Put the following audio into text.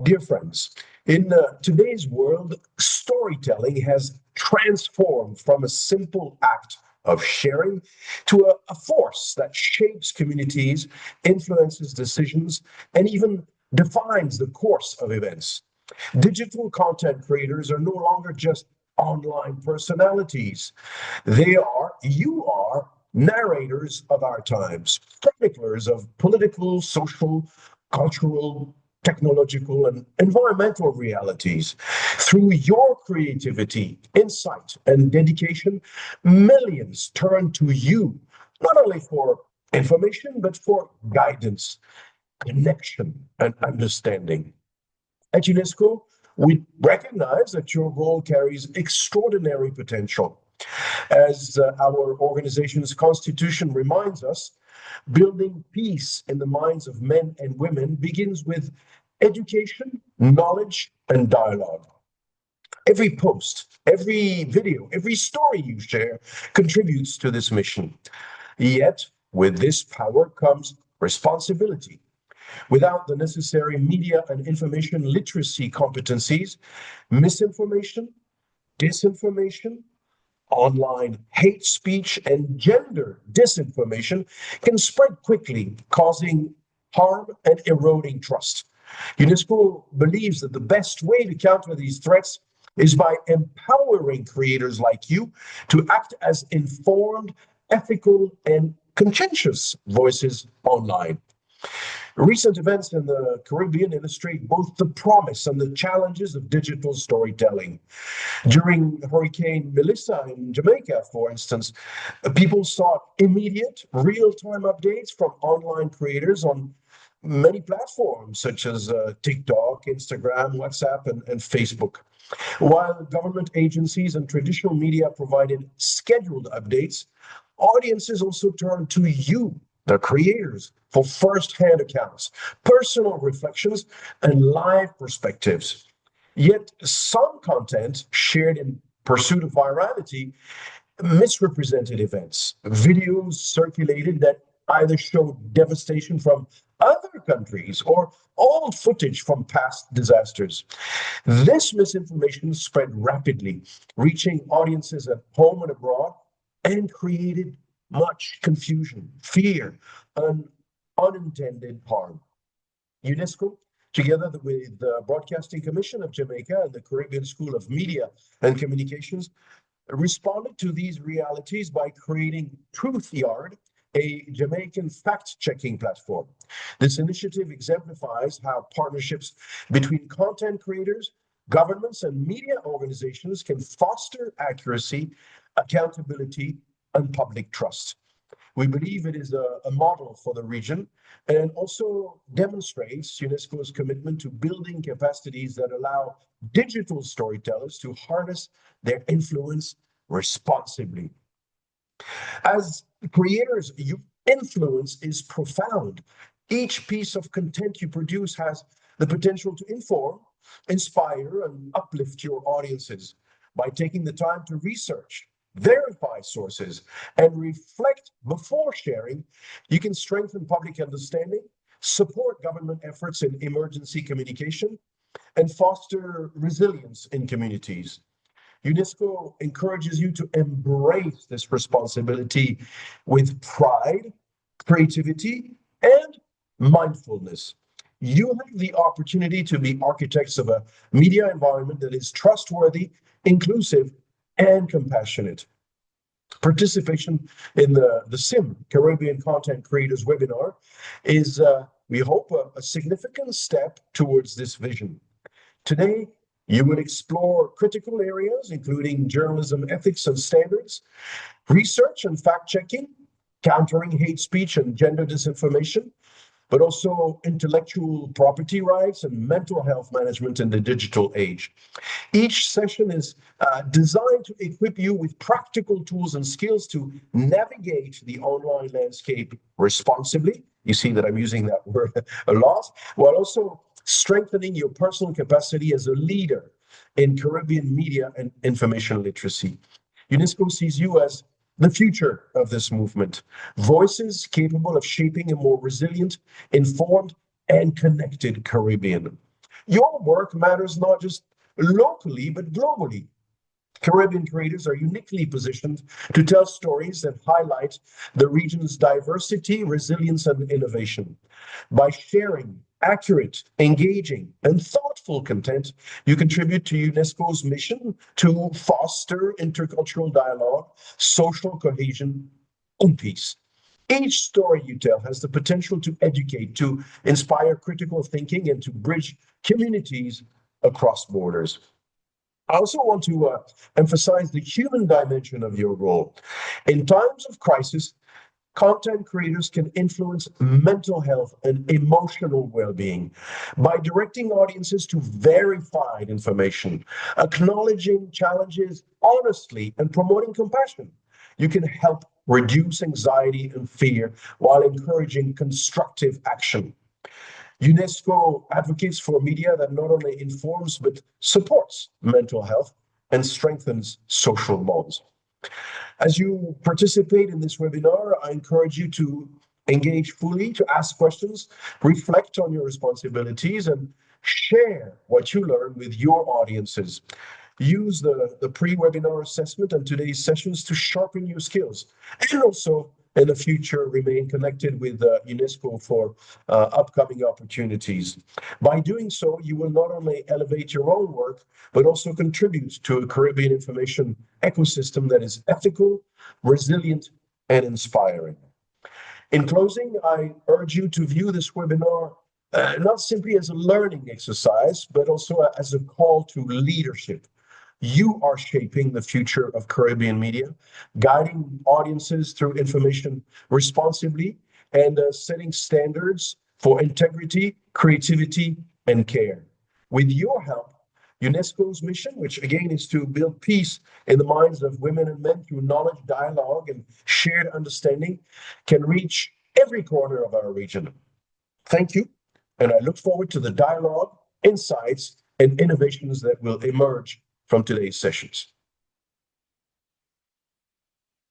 Dear friends, in today's world, storytelling has transformed from a simple act of sharing to a force that shapes communities, influences decisions, and even defines the course of events. Digital content creators are no longer just online personalities. You are narrators of our times, chroniclers of political, social, cultural, technological, and environmental realities. Through your creativity, insight, and dedication, millions turn to you, not only for information, but for guidance, connection, and understanding. At UNESCO, we recognize that your role carries extraordinary potential. As our organization's constitution reminds us, building peace in the minds of men and women begins with education, knowledge, and dialogue. Every post, every video, every story you share contributes to this mission. Yet, with this power comes responsibility. Without the necessary media and information literacy competencies, misinformation, disinformation, online hate speech, and gender disinformation can spread quickly, causing harm and eroding trust. UNESCO believes that the best way to counter these threats is by empowering creators like you to act as informed, ethical, and conscientious voices online. Recent events in the Caribbean illustrate both the promise and the challenges of digital storytelling. During Hurricane Melissa in Jamaica, for instance, people sought immediate, real time updates from online creators on many platforms such as TikTok, Instagram, WhatsApp, and Facebook. While government agencies and traditional media provided scheduled updates, audiences also turned to you, the creators, for first-hand accounts, personal reflections, and live perspectives. Yet some content shared in pursuit of virality misrepresented events. Videos circulated that either showed devastation from other countries or old footage from past disasters. This misinformation spread rapidly, reaching audiences at home and abroad, and created much confusion, fear, and unintended harm. UNESCO, together with the Broadcasting Commission of Jamaica and the Caribbean School of Media and Communications, responded to these realities by creating Truth Yard, a Jamaican fact-checking platform. This initiative exemplifies how partnerships between content creators, governments, and media organizations can foster accuracy, accountability, and public trust. We believe it is a model for the region and also demonstrates UNESCO's commitment to building capacities that allow digital storytellers to harness their influence responsibly. As creators, your influence is profound. Each piece of content you produce has the potential to inform, inspire, and uplift your audiences. By taking the time to research, verify sources, and reflect before sharing, you can strengthen public understanding, support government efforts in emergency communication, and foster resilience in communities. UNESCO encourages you to embrace this responsibility with pride, creativity, and mindfulness. You have the opportunity to be architects of a media environment that is trustworthy, inclusive, and compassionate. Participation in the SIM Caribbean Content Creators webinar is, we hope, a significant step towards this vision. Today, you will explore critical areas, including journalism ethics and standards, research and fact checking, countering hate speech and gender disinformation, but also intellectual property rights and mental health management in the digital age. Each session is designed to equip you with practical tools and skills to navigate the online landscape responsibly. You see that I'm using that word a lot, while also strengthening your personal capacity as a leader in Caribbean media and information literacy. UNESCO sees you as the future of this movement, voices capable of shaping a more resilient, informed, and connected Caribbean. Your work matters not just locally, but globally. Caribbean creators are uniquely positioned to tell stories that highlight the region's diversity, resilience, and innovation. By sharing accurate, engaging, and thoughtful content, you contribute to UNESCO's mission to foster intercultural dialogue, social cohesion, and peace. Each story you tell has the potential to educate, to inspire critical thinking, and to bridge communities across borders. I also want to emphasize the human dimension of your role. In times of crisis, content creators can influence mental health and emotional well being by directing audiences to verified information, acknowledging challenges honestly, and promoting compassion. You can help reduce anxiety and fear while encouraging constructive action. UNESCO advocates for media that not only informs but supports mental health and strengthens social bonds. As you participate in this webinar, I encourage you to engage fully, to ask questions, reflect on your responsibilities, and share what you learn with your audiences. Use the pre-webinar assessment and today's sessions to sharpen your skills, and also in the future remain connected with UNESCO for upcoming opportunities. By doing so, you will not only elevate your own work, but also contribute to a Caribbean information ecosystem that is ethical, resilient, and inspiring. In closing, I urge you to view this webinar not simply as a learning exercise, but also as a call to leadership. You are shaping the future of Caribbean media, guiding audiences through information responsibly, and setting standards for integrity, creativity, and care. With your help, UNESCO's mission, which again is to build peace in the minds of women and men through knowledge, dialogue, and shared understanding, can reach every corner of our region. Thank you, and I look forward to the dialogue, insights, and innovations that will emerge from today's sessions.